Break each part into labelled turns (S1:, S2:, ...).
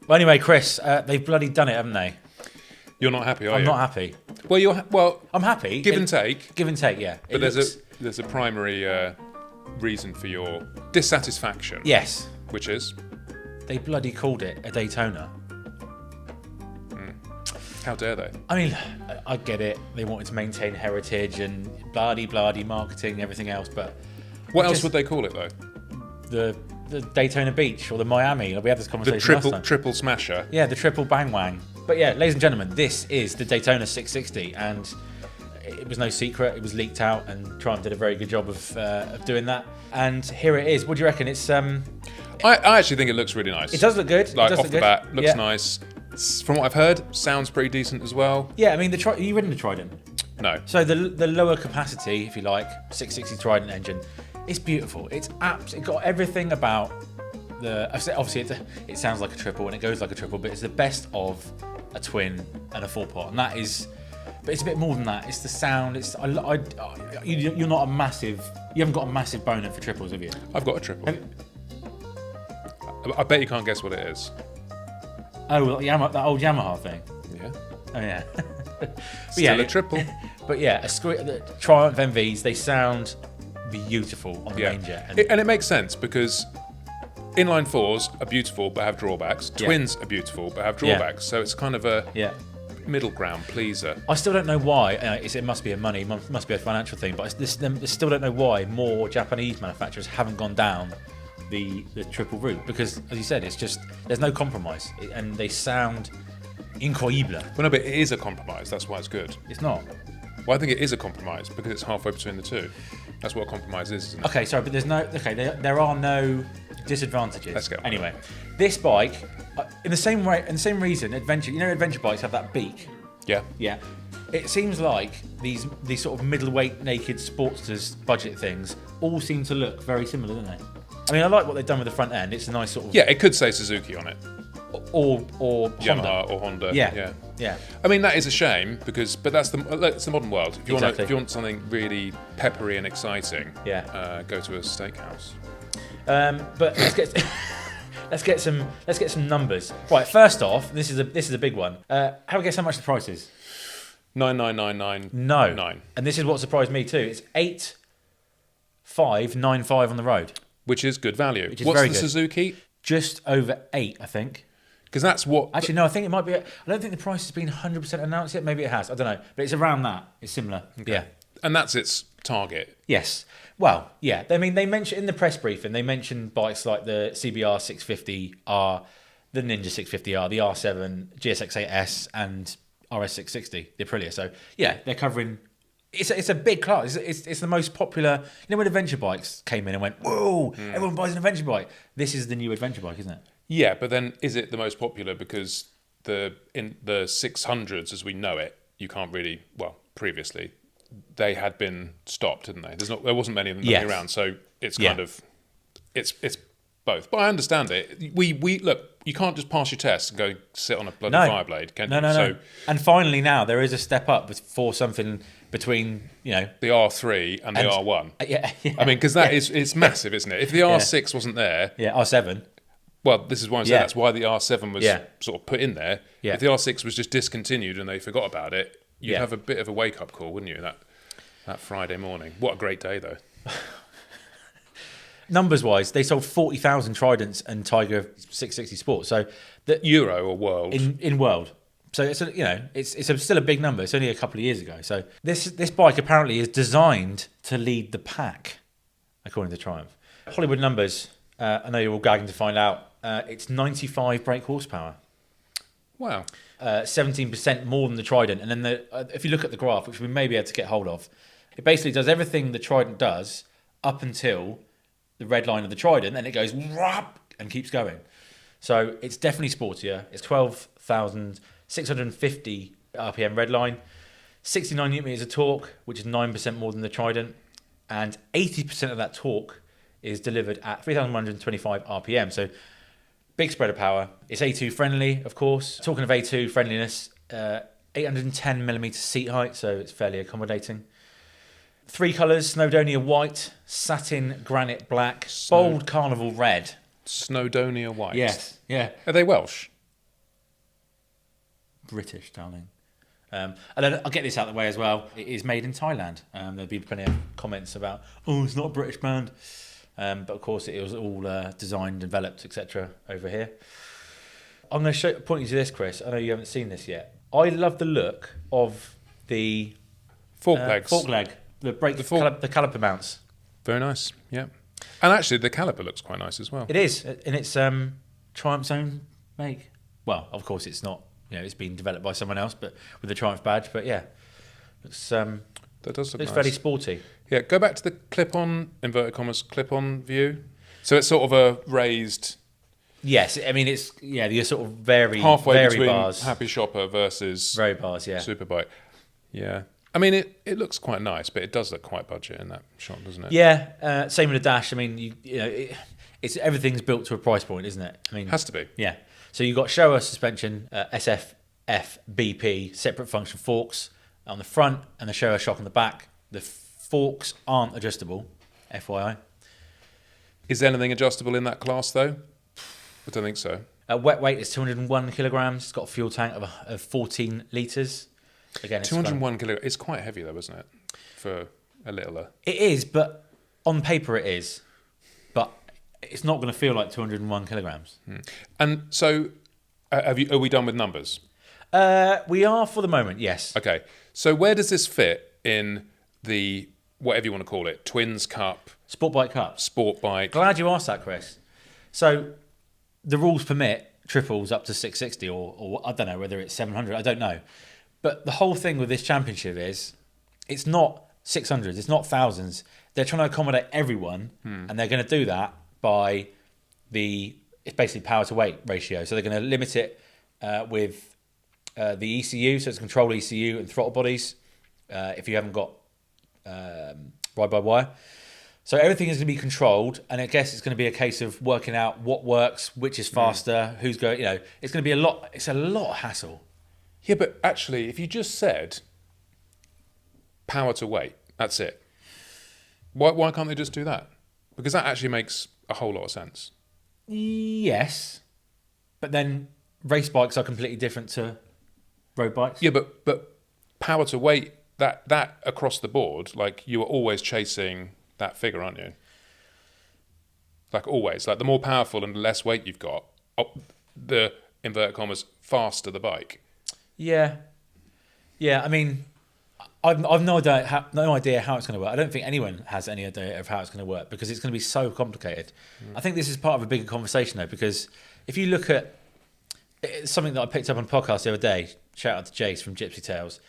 S1: Well, anyway, Chris, they've bloody done it, haven't they?
S2: You're not happy, are you?
S1: I'm not happy.
S2: Well,
S1: I'm happy.
S2: give and take.
S1: Give and take, yeah.
S2: But there's a primary reason for your dissatisfaction.
S1: Yes.
S2: Which is?
S1: They bloody called it a Daytona.
S2: How dare they?
S1: I mean, I get it. They wanted to maintain heritage and blah-de marketing, everything else, but...
S2: What else would they call it, though?
S1: The Daytona Beach or the Miami. We had this conversation last time.
S2: Triple smasher.
S1: Yeah, the triple bang wang. But yeah, ladies and gentlemen, this is the Daytona 660, and it was no secret. It was leaked out, and Triumph did a very good job of doing that. And here it is. What do you reckon? It's
S2: I actually think it looks really nice.
S1: It does look good.
S2: Like
S1: it does
S2: off
S1: look
S2: the
S1: good.
S2: bat, looks nice. From what I've heard, sounds pretty decent as well.
S1: Yeah, I mean, you ridden the Trident?
S2: No.
S1: So the lower capacity, if you like, 660 Trident engine, it's beautiful. It's got everything about obviously it sounds like a triple and it goes like a triple, but it's the best of a twin and a four pot, and that is. But it's a bit more than that. It's the sound. You're not a massive. You haven't got a massive boner for triples, have you?
S2: I've got a triple. I bet you can't guess what it is.
S1: Oh, well, that old Yamaha thing.
S2: Yeah.
S1: Oh yeah.
S2: Still a triple.
S1: But yeah, the Triumph MVs, they sound beautiful on the Ranger.
S2: And it makes sense because inline fours are beautiful but have drawbacks. Twins are beautiful but have drawbacks. So it's kind of a middle ground pleaser.
S1: I still don't know why. It must be must be a financial thing, but I still don't know why more Japanese manufacturers haven't gone down the triple route, because as you said, it's just there's no compromise and they sound incroyable.
S2: Well, no, but it is a compromise. That's why it's good.
S1: It's not.
S2: Well, I think it is a compromise because it's halfway between the two. That's what a compromise is, isn't it?
S1: Okay, sorry, but there are no disadvantages.
S2: Let's go.
S1: Anyway, this bike, in the same reason, adventure bikes have that beak.
S2: Yeah.
S1: Yeah. It seems like these sort of middleweight naked sportsters budget things all seem to look very similar, don't they? I mean, I like what they've done with the front end. It's a nice sort of...
S2: Yeah, it could say Suzuki on it.
S1: Or
S2: Yamaha
S1: Honda.
S2: or Honda.
S1: Yeah. but
S2: I mean, that is a shame but that's the modern world. If you want something really peppery and exciting, go to a steakhouse.
S1: But let's get some numbers. Right, first off, this is a big one. Have a guess how much the price is?
S2: 9,999.
S1: No.
S2: 9.
S1: And this is what surprised me too. It's 8,595 on the road,
S2: which is good value.
S1: Which is
S2: What's
S1: very
S2: the
S1: good.
S2: Suzuki?
S1: Just over 8, I think.
S2: Because that's what...
S1: Actually, no, I think it might be... I don't think the price has been 100% announced yet. Maybe it has. I don't know. But it's around that. It's similar. Okay. Yeah.
S2: And that's its target.
S1: Yes. Well, yeah. I mean, they mentioned in the press briefing, they mentioned bikes like the CBR 650R, the Ninja 650R, the R7, GSX-8S, and RS 660, the Aprilia. So, yeah, they're covering... It's a big class. It's the most popular... You know when adventure bikes came in and went, whoa, everyone buys an adventure bike. This is the new adventure bike, isn't it?
S2: Yeah, but then is it the most popular because in the 600s as we know it, you can't really... Well, previously, they had been stopped, didn't they? There wasn't many of them running around, so it's kind of... It's both. But I understand it. We look, you can't just pass your test and go sit on a bloody Fireblade, can you?
S1: No. And finally now, there is a step up for something... between, the
S2: R3 and the R1.
S1: Yeah.
S2: I mean, because it's massive, isn't it? If the R6 wasn't there...
S1: Yeah, R7.
S2: Well, this is why I'm saying that's why the R7 was sort of put in there.
S1: Yeah.
S2: If the R6 was just discontinued and they forgot about it, you'd have a bit of a wake-up call, wouldn't you, that Friday morning? What a great day, though.
S1: Numbers-wise, they sold 40,000 Tridents and Tiger 660 Sport. So
S2: Euro or world?
S1: In world. So it's still a big number. It's only a couple of years ago. So this bike apparently is designed to lead the pack, according to Triumph. Hollywood numbers. I know you're all gagging to find out. It's 95 brake horsepower.
S2: Wow.
S1: 17% more than the Trident. And then if you look at the graph, which we may be able to get hold of, it basically does everything the Trident does up until the red line of the Trident, and it goes and keeps going. So it's definitely sportier. It's 12,650 RPM red line, 69 newton meters of torque, which is 9% more than the Trident, and 80% of that torque is delivered at 3,125 RPM. So big spread of power. It's A2 friendly, of course. Talking of A2 friendliness, 810 millimeter seat height, so it's fairly accommodating. 3 colours: Snowdonia white, satin granite black, bold carnival red.
S2: Snowdonia white.
S1: Yes, yeah.
S2: Are they Welsh?
S1: British, darling. And then I'll get this out of the way as well. It is made in Thailand. There'll be plenty of comments about, it's not a British brand. But of course, it was all designed, developed, etc. over here. I'm going to point you to this, Chris. I know you haven't seen this yet. I love the look of the
S2: fork legs.
S1: Fork leg, the caliper mounts.
S2: Very nice, yeah. And actually, the caliper looks quite nice as well.
S1: It is, and it's Triumph's own make. Well, of course, it's not. It's been developed by someone else, but with the Triumph badge. But yeah, that
S2: does look nice.
S1: It's fairly sporty.
S2: Yeah, go back to the clip-on, inverted commas, clip-on view. So it's sort of a raised...
S1: Yes, I mean, it's, you're sort of
S2: halfway between
S1: bars.
S2: Happy Shopper versus...
S1: Very bars, yeah.
S2: Superbike. Yeah. I mean, it looks quite nice, but it does look quite budget in that shot, doesn't it?
S1: Yeah, same with the dash. I mean, it's everything's built to a price point, isn't it? I mean,
S2: has to be.
S1: Yeah. So you've got Showa suspension, SFF, BP, separate function forks on the front, and the Showa shock on the back. The forks aren't adjustable, FYI.
S2: Is there anything adjustable in that class, though? I don't think so.
S1: Wet weight is 201 kilograms. It's got a fuel tank of 14 litres. Again,
S2: 201 kilograms. It's quite heavy, though, isn't it? For a littler.
S1: It is, but on paper it is. But it's not going to feel like 201 kilograms.
S2: And so, are we done with numbers?
S1: We are for the moment, yes.
S2: Okay. So where does this fit in the, whatever you want to call it, Twins Cup?
S1: Sport Bike Cup.
S2: Sport Bike.
S1: Glad you asked that, Chris. So the rules permit triples up to 660 or I don't know whether it's 700. I don't know. But the whole thing with this championship is it's not 600s. It's not thousands. They're trying to accommodate everyone and they're going to do that by it's basically power to weight ratio. So they're going to limit it with the ECU, so it's control ECU and throttle bodies if you haven't got ride-by-wire. So everything is going to be controlled, and I guess it's going to be a case of working out what works, which is faster, who's going. It's going to be a lot. It's a lot of hassle.
S2: Yeah, but actually, if you just said power to weight, that's it. Why can't they just do that? Because that actually makes a whole lot of sense.
S1: Yes, but then race bikes are completely different to road bikes.
S2: Yeah, but power to weight, that across the board, like you are always chasing that figure, aren't you? Like always, like the more powerful and the less weight you've got, the inverted commas faster the bike.
S1: Yeah. I mean, I've no idea how it's going to work. I don't think anyone has any idea of how it's going to work because it's going to be so complicated. I think this is part of a bigger conversation though, because if you look at something that I picked up on a podcast the other day, shout out to Jace from Gypsy Tales.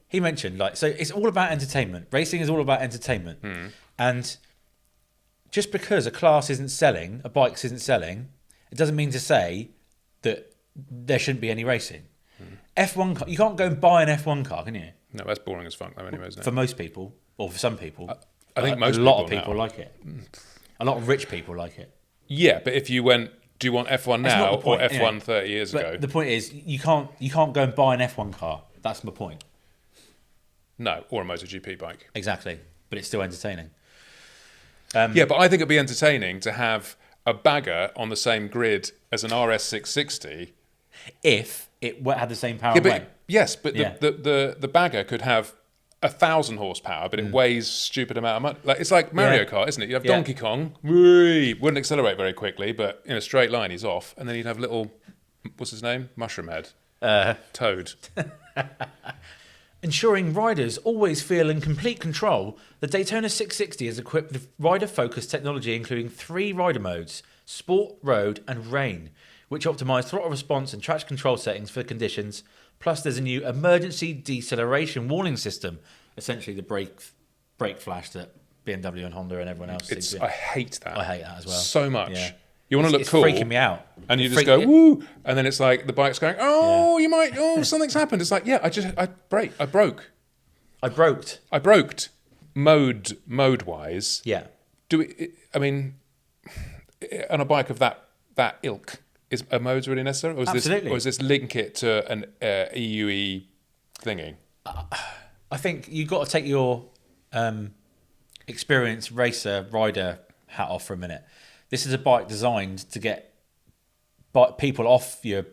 S1: He mentioned so it's all about entertainment. Racing is all about entertainment. And just because a class isn't selling, a bike isn't selling, it doesn't mean to say that there shouldn't be any racing. F1 car, you can't go and buy an F1 car, can you?
S2: No, that's boring as fuck though anyway, isn't it?
S1: For most people, or for some people.
S2: I think most
S1: a lot of people like it. A lot of rich people like it.
S2: Yeah, but if you went, do you want F1 now or F1 30 years ago?
S1: The point is, you can't go and buy an F1 car. That's my point.
S2: No, or a MotoGP bike.
S1: Exactly, but it's still entertaining.
S2: Yeah, but I think it'd be entertaining to have a bagger on the same grid as an RS660
S1: if it had the same power and weight.
S2: Yes, but the bagger could have 1,000 horsepower, but it weighs stupid amount of money. Like it's like Mario Kart, isn't it? You have Donkey Kong, wouldn't accelerate very quickly, but in a straight line he's off, and then you'd have little, what's his name? Mushroom Head, Toad.
S1: Ensuring riders always feel in complete control, the Daytona 660 is equipped with rider-focused technology including 3 rider modes, Sport, Road and Rain, which optimise throttle response and traction control settings for the conditions. Plus there's a new emergency deceleration warning system, essentially the brake flash that BMW and Honda and everyone else seems to.
S2: I hate that.
S1: I hate that as well.
S2: So much.
S1: Yeah.
S2: You want to look cool.
S1: It's freaking me out.
S2: And you just go, woo! And then it's like the bike's going, you might, something's happened. It's like, I broke. Mode-wise.
S1: Yeah.
S2: On a bike of that ilk, is a modes really necessary? Or is this link it to an EUE thingy?
S1: I think you've got to take your experienced racer, rider hat off for a minute. This is a bike designed to get people off your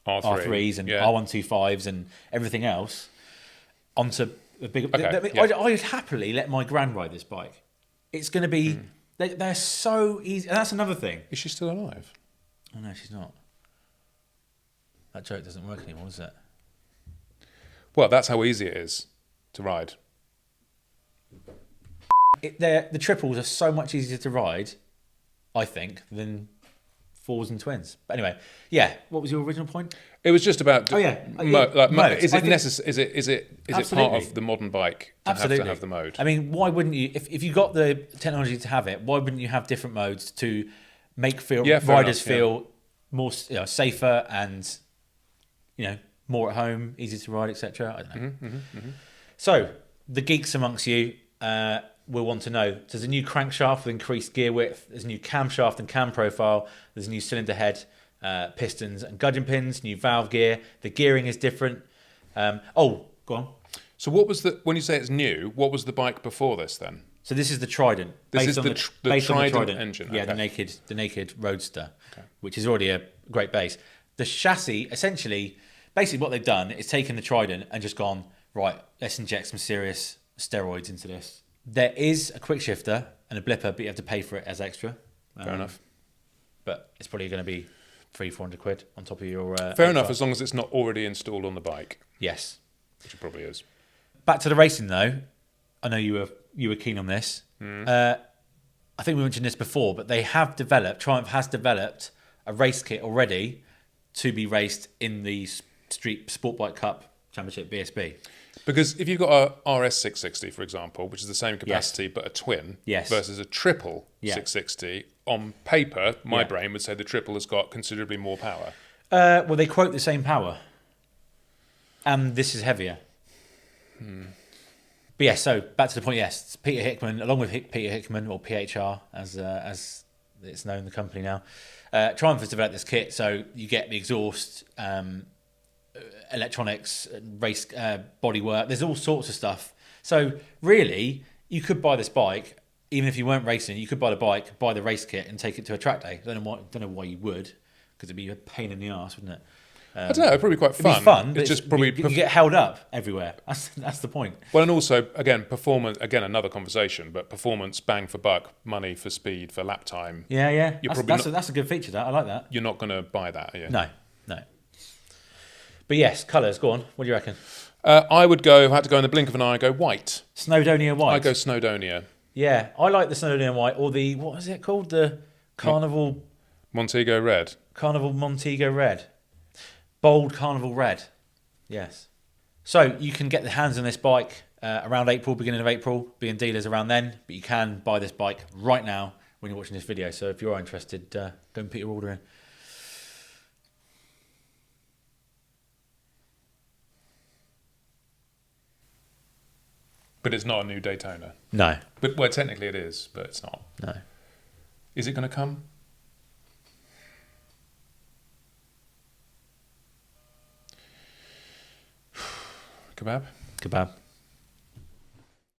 S1: R3s and R125s and everything else onto a bigger.
S2: Okay,
S1: I would happily let my gran ride this bike. It's going to be. They're so easy, and that's another thing.
S2: Is she still alive?
S1: Oh no, she's not. That joke doesn't work anymore, does it?
S2: Well, that's how easy it is to ride.
S1: The triples are so much easier to ride, I think, than fours and twins. But anyway, yeah. What was your original point?
S2: It was just about.
S1: Modes.
S2: Is it necessary? Is it part of the modern bike to have to have the mode?
S1: I mean, why wouldn't you? If you got the technology to have it, why wouldn't you have different modes to make riders feel more safer and more at home, easier to ride, etc. I don't know. So the geeks amongst you will want to know: there's a new crankshaft with increased gear width. There's a new camshaft and cam profile. There's a new cylinder head, pistons and gudgeon pins. New valve gear. The gearing is different. Go on.
S2: So what was when you say it's new? What was the bike before this then?
S1: So this is the Trident.
S2: This is the Trident engine.
S1: Yeah, okay. the naked Roadster, which is already a great base. The chassis, essentially, basically what they've done is taken the Trident and just gone, right, let's inject some serious steroids into this. There is a quick shifter and a blipper, but you have to pay for it as extra.
S2: Fair enough.
S1: But it's probably going to be £300-400 on top of your...
S2: Fair enough, as long as it's not already installed on the bike.
S1: Yes.
S2: Which it probably is.
S1: Back to the racing, though. I know you were keen on this. I think we mentioned this before, but Triumph has developed a race kit already to be raced in the Street Sport Bike Cup Championship BSB.
S2: Because if you've got a RS 660, for example, which is the same capacity but a twin, versus a triple 660, on paper, my brain would say the triple has got considerably more power.
S1: Well, they quote the same power. And this is heavier. But yeah, so back to the point, yes, Peter Hickman, along with Peter Hickman, or PHR, as it's known, the company now, Triumph has developed this kit, so you get the exhaust, electronics, race bodywork. There's all sorts of stuff. So really, you could buy this bike, even if you weren't racing. You could buy the bike, buy the race kit, and take it to a track day. Don't know why you would, because it'd be a pain in the arse, wouldn't it?
S2: I don't know. It'd probably be quite fun.
S1: It'd be fun.
S2: It's just probably
S1: you get held up everywhere. That's the point.
S2: Well, and also again, performance. Again, another conversation. But performance, bang for buck, money for speed, for lap time.
S1: Yeah. That's a good feature. That I like that.
S2: You're not going to buy that, are you?
S1: No. But yes, colours. Go on. What do you reckon?
S2: I would go. If I had to go in the blink of an eye, I go white.
S1: Snowdonia white.
S2: I go Snowdonia.
S1: Yeah, I like the Snowdonia white, or the what is it called? The Carnival
S2: Montego red.
S1: Carnival Montego red. Bold Carnival red. Yes. So you can get the hands on this bike around April, beginning of April, being dealers around then. But you can buy this bike right now when you're watching this video. So if you're interested, go and put your order in.
S2: But it's not a new Daytona.
S1: No.
S2: But well, technically it is, but it's not.
S1: No.
S2: Is it going to come? Kebab?
S1: Kebab.